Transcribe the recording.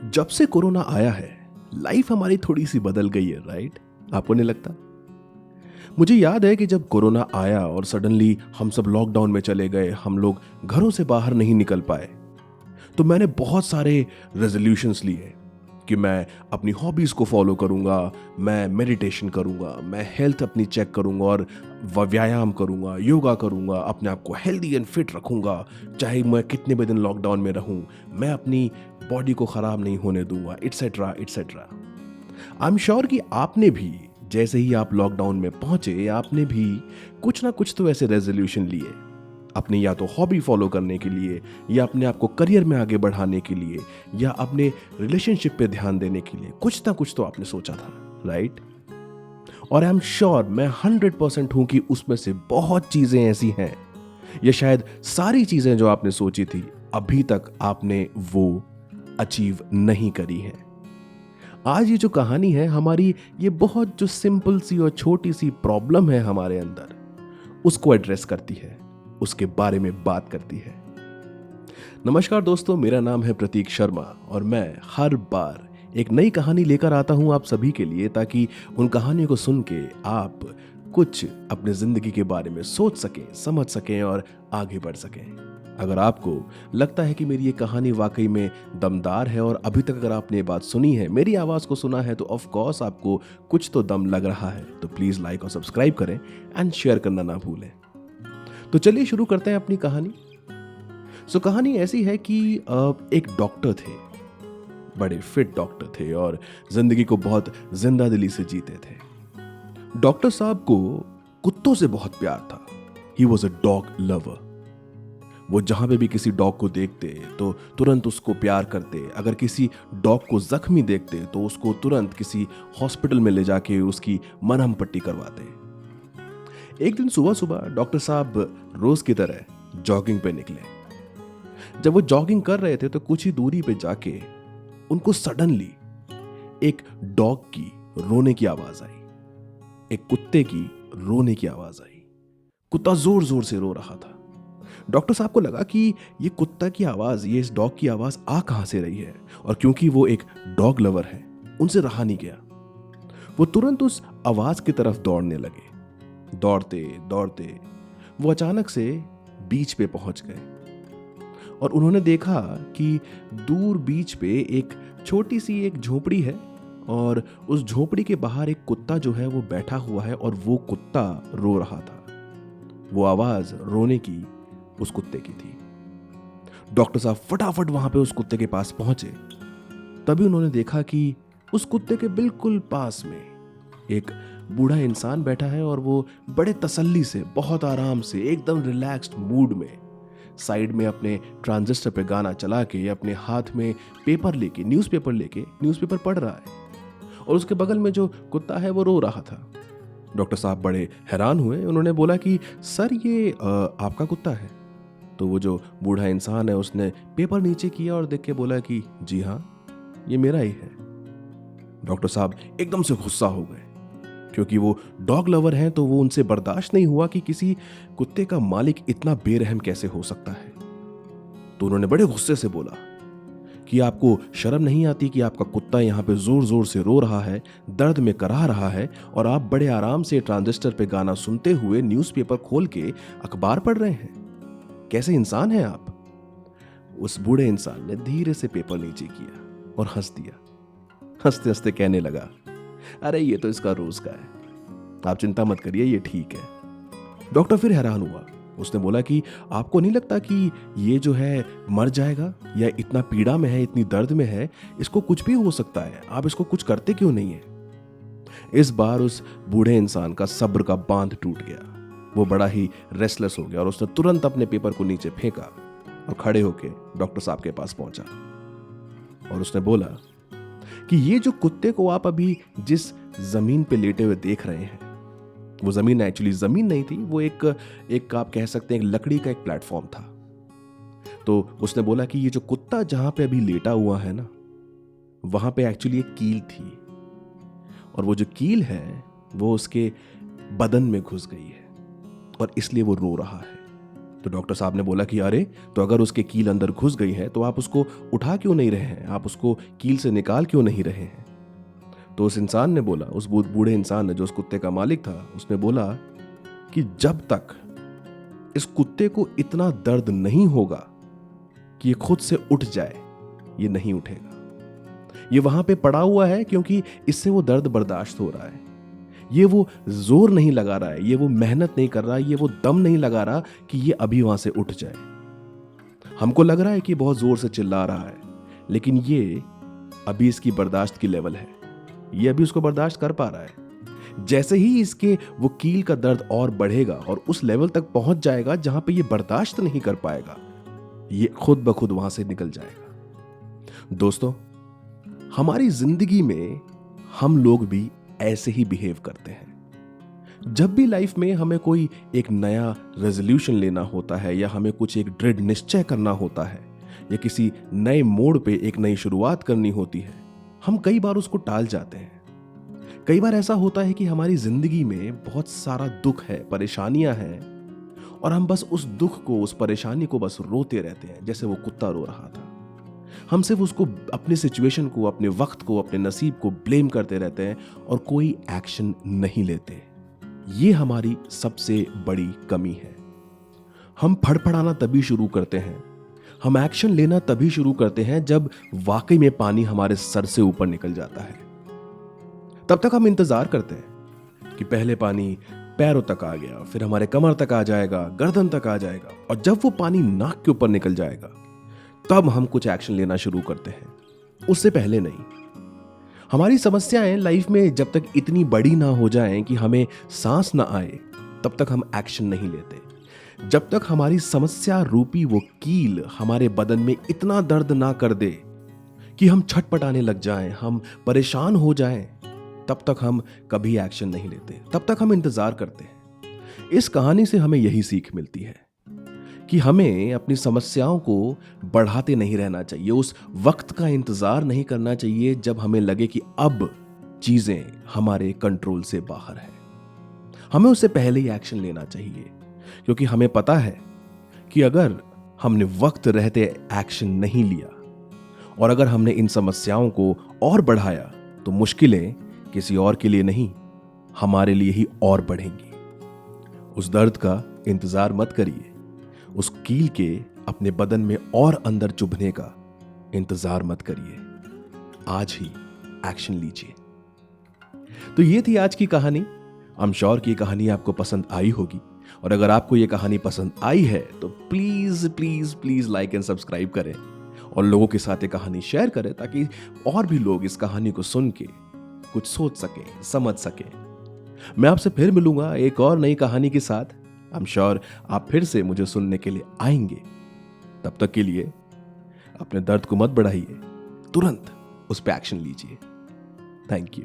जब से कोरोना आया है, लाइफ हमारी थोड़ी सी बदल गई है, राइट? आपको नहीं लगता? मुझे याद है कि जब कोरोना आया और सडनली हम सब लॉकडाउन में चले गए, हम लोग घरों से बाहर नहीं निकल पाए, तो मैंने बहुत सारे रेजोल्यूशंस लिए कि मैं अपनी हॉबीज को फॉलो करूंगा, मैं मेडिटेशन करूंगा, मैं हेल्थ अपनी चेक करूंगा और व्यायाम करूंगा, योगा करूंगा, अपने आप को हेल्दी एंड फिट रखूंगा, चाहे मैं कितने भी दिन लॉकडाउन में रहूं, मैं अपनी बॉडी को खराब नहीं होने दूंगा, et cetera et cetera. I am sure कि आपने भी जैसे ही आप लॉकडाउन में पहुंचे, आपने भी कुछ ना कुछ तो ऐसे रेजोल्यूशन लिए अपनी, या तो हॉबी फॉलो करने के लिए, या अपने आप को करियर में आगे बढ़ाने के लिए, या अपने रिलेशनशिप पे ध्यान देने के लिए। कुछ ना कुछ तो आपने सोचा था, राइट? और आई एम श्योर, मैं 100% हूं कि उसमें से बहुत चीजें ऐसी हैं, या शायद सारी चीजें जो आपने सोची थी, अभी तक आपने वो अचीव नहीं करी है। आज ये जो कहानी है हमारी, ये बहुत जो सिंपल सी और छोटी सी प्रॉब्लम है हमारे अंदर, उसको एड्रेस करती है, उसके बारे में बात करती है। नमस्कार दोस्तों, मेरा नाम है प्रतीक शर्मा और मैं हर बार एक नई कहानी लेकर आता हूं आप सभी के लिए, ताकि उन कहानियों को सुन के आप कुछ अपने जिंदगी के बारे में सोच सकें, समझ सकें और आगे बढ़ सकें। अगर आपको लगता है कि मेरी ये कहानी वाकई में दमदार है और अभी तक अगर आपने ये बात सुनी है, मेरी आवाज़ को सुना है, तो ऑफ कोर्स आपको कुछ तो दम लग रहा है, तो प्लीज़ लाइक और सब्सक्राइब करें एंड शेयर करना ना भूलें। तो चलिए शुरू करते हैं अपनी कहानी। कहानी ऐसी है कि एक डॉक्टर थे, बड़े फिट डॉक्टर थे और जिंदगी को बहुत जिंदा दिली से जीते थे। डॉक्टर साहब को कुत्तों से बहुत प्यार था। He was a dog lover. वो जहां पे भी किसी डॉग को देखते तो तुरंत उसको प्यार करते। अगर किसी डॉग को जख्मी देखते तो उसको तुरंत किसी हॉस्पिटल में ले जाके उसकी मरहम पट्टी करवाते। एक दिन सुबह सुबह डॉक्टर साहब रोज की तरह जॉगिंग पे निकले। जब वो जॉगिंग कर रहे थे तो कुछ ही दूरी पे जाके उनको सडनली एक डॉग की रोने की आवाज आई, एक कुत्ते की रोने की आवाज आई। कुत्ता जोर जोर से रो रहा था। डॉक्टर साहब को लगा कि ये कुत्ता की आवाज, ये इस डॉग की आवाज आ कहां से रही है, और क्योंकि वो एक डॉग लवर है, उनसे रहा नहीं गया। वो तुरंत उस आवाज की तरफ दौड़ने लगे। दौड़ते दौड़ते वो अचानक से बीच पे पहुंच गए और उन्होंने देखा कि दूर बीच पे एक छोटी सी एक झोपड़ी है और उस झोपड़ी के बाहर एक कुत्ता जो है वो बैठा हुआ है और वो कुत्ता रो रहा था। वो आवाज रोने की उस कुत्ते की थी। डॉक्टर साहब फटाफट वहां पे उस कुत्ते के पास पहुंचे। तभी उन्होंने देखा कि उस कुत्ते के बिल्कुल पास में एक बूढ़ा इंसान बैठा है और वो बड़े तसल्ली से, बहुत आराम से, एकदम रिलैक्स्ड मूड में साइड में अपने ट्रांजिस्टर पे गाना चला के, अपने हाथ में पेपर लेके, न्यूज़पेपर पढ़ रहा है और उसके बगल में जो कुत्ता है वो रो रहा था। डॉक्टर साहब बड़े हैरान हुए। उन्होंने बोला कि सर, ये आपका कुत्ता है? तो वो जो बूढ़ा इंसान है उसने पेपर नीचे किया और देख के बोला कि जी हाँ, ये मेरा ही है। डॉक्टर साहब एकदम से गुस्सा हो गए, क्योंकि वो डॉग लवर हैं, तो वो उनसे बर्दाश्त नहीं हुआ कि किसी कुत्ते का मालिक इतना बेरहम कैसे हो सकता है। तो उन्होंने बड़े गुस्से से बोला कि आपको शर्म नहीं आती कि आपका कुत्ता यहाँ पे जोर जोर से रो रहा है, दर्द में कराह रहा है, और आप बड़े आराम से ट्रांजिस्टर पे गाना सुनते हुए न्यूज़पेपर खोल के अखबार पढ़ रहे हैं? कैसे इंसान हैं आप? उस बूढ़े इंसान ने धीरे से पेपर नीचे किया और हंस दिया। हंसते हंसते कहने लगा, अरे ये तो इसका रोज का है, आप चिंता मत करिए, ये ठीक है। डॉक्टर फिर हैरान हुआ। उसने बोला कि आपको नहीं लगता कि ये जो है मर जाएगा, या इतना पीड़ा में है, इतनी दर्द में है, इसको कुछ भी हो सकता है, आप इसको कुछ करते क्यों नहीं है? इस बार उस बूढ़े इंसान का सब्र का बांध टूट गया। वो बड़ा ही रेस्टलेस हो गया और उसने तुरंत अपने पेपर को नीचे फेंका और खड़े होके डॉक्टर साहब के पास पहुंचा और उसने बोला कि ये जो कुत्ते को आप अभी जिस जमीन पे लेटे हुए देख रहे हैं, वो जमीन एक्चुअली जमीन नहीं थी, वो एक आप कह सकते हैं एक लकड़ी का एक प्लेटफॉर्म था। तो उसने बोला कि ये जो कुत्ता जहां पे अभी लेटा हुआ है ना, वहां पे एक्चुअली एक कील थी, और वो जो कील है वो उसके बदन में घुस गई है और इसलिए वो रो रहा है। तो डॉक्टर साहब ने बोला कि अरे, तो अगर उसके कील अंदर घुस गई है तो आप उसको उठा क्यों नहीं रहे हैं, आप उसको कील से निकाल क्यों नहीं रहे हैं। तो उस इंसान ने बोला, उस बूढ़े इंसान ने जो उस कुत्ते का मालिक था, उसने बोला कि जब तक इस कुत्ते को इतना दर्द नहीं होगा कि ये खुद से उठ जाए, ये नहीं उठेगा। ये वहां पे पड़ा हुआ है क्योंकि इससे वो दर्द बर्दाश्त हो रहा है। ये वो जोर नहीं लगा रहा है, ये वो मेहनत नहीं कर रहा है, ये वो दम नहीं लगा रहा कि ये अभी वहां से उठ जाए। हमको लग रहा है कि बहुत जोर से चिल्ला रहा है, लेकिन ये अभी इसकी बर्दाश्त की लेवल है, ये अभी उसको बर्दाश्त कर पा रहा है। जैसे ही इसके वो कील का दर्द और बढ़ेगा और उस लेवल तक पहुंच जाएगा जहां पे ये बर्दाश्त नहीं कर पाएगा, ये खुद ब खुद वहां से निकल जाएगा। दोस्तों, हमारी जिंदगी में हम लोग भी ऐसे ही बिहेव करते हैं। जब भी लाइफ में हमें कोई एक नया रेजोल्यूशन लेना होता है, या हमें कुछ एक दृढ़ निश्चय करना होता है, या किसी नए मोड़ पे एक नई शुरुआत करनी होती है, हम कई बार उसको टाल जाते हैं। कई बार ऐसा होता है कि हमारी जिंदगी में बहुत सारा दुख है, परेशानियां हैं, और हम बस उस दुख को, उस परेशानी को बस रोते रहते हैं, जैसे वो कुत्ता रो रहा था। हम सिर्फ उसको, अपनी सिचुएशन को, अपने वक्त को, अपने नसीब को ब्लेम करते रहते हैं और कोई एक्शन नहीं लेते। ये हमारी सबसे बड़ी कमी है। हम फड़फड़ाना तभी शुरू करते हैं, हम एक्शन लेना तभी शुरू करते हैं जब वाकई में पानी हमारे सर से ऊपर निकल जाता है। तब तक हम इंतजार करते हैं कि पहले पानी पैरों तक आ गया, फिर हमारे कमर तक आ जाएगा, गर्दन तक आ जाएगा, और जब वो पानी नाक के ऊपर निकल जाएगा तब हम कुछ एक्शन लेना शुरू करते हैं, उससे पहले नहीं। हमारी समस्याएं लाइफ में जब तक इतनी बड़ी ना हो जाएं कि हमें सांस ना आए, तब तक हम एक्शन नहीं लेते। जब तक हमारी समस्या रूपी वो कील हमारे बदन में इतना दर्द ना कर दे कि हम छटपटाने लग जाएं, हम परेशान हो जाएं, तब तक हम कभी एक्शन नहीं लेते, तब तक हम इंतजार करते हैं। इस कहानी से हमें यही सीख मिलती है कि हमें अपनी समस्याओं को बढ़ाते नहीं रहना चाहिए, उस वक्त का इंतजार नहीं करना चाहिए जब हमें लगे कि अब चीजें हमारे कंट्रोल से बाहर है। हमें उससे पहले ही एक्शन लेना चाहिए, क्योंकि हमें पता है कि अगर हमने वक्त रहते एक्शन नहीं लिया और अगर हमने इन समस्याओं को और बढ़ाया, तो मुश्किलें किसी और के लिए नहीं, हमारे लिए ही और बढ़ेंगी। उस दर्द का इंतजार मत करिए, उस कील के अपने बदन में और अंदर चुभने का इंतजार मत करिए, आज ही एक्शन लीजिए। तो ये थी आज की कहानी। आई एम श्योर कि कहानी आपको पसंद आई होगी, और अगर आपको ये कहानी पसंद आई है तो please please please like and subscribe करें और लोगों के साथ ये कहानी शेयर करें, ताकि और भी लोग इस कहानी को सुन के कुछ सोच सके, समझ सके। मैं आपसे फिर मिलूंगा एक और नई कहानी के साथ। आई एम श्योर आप फिर से मुझे सुनने के लिए आएंगे। तब तक के लिए अपने दर्द को मत बढ़ाइए, तुरंत उस पर एक्शन लीजिए। Thank you.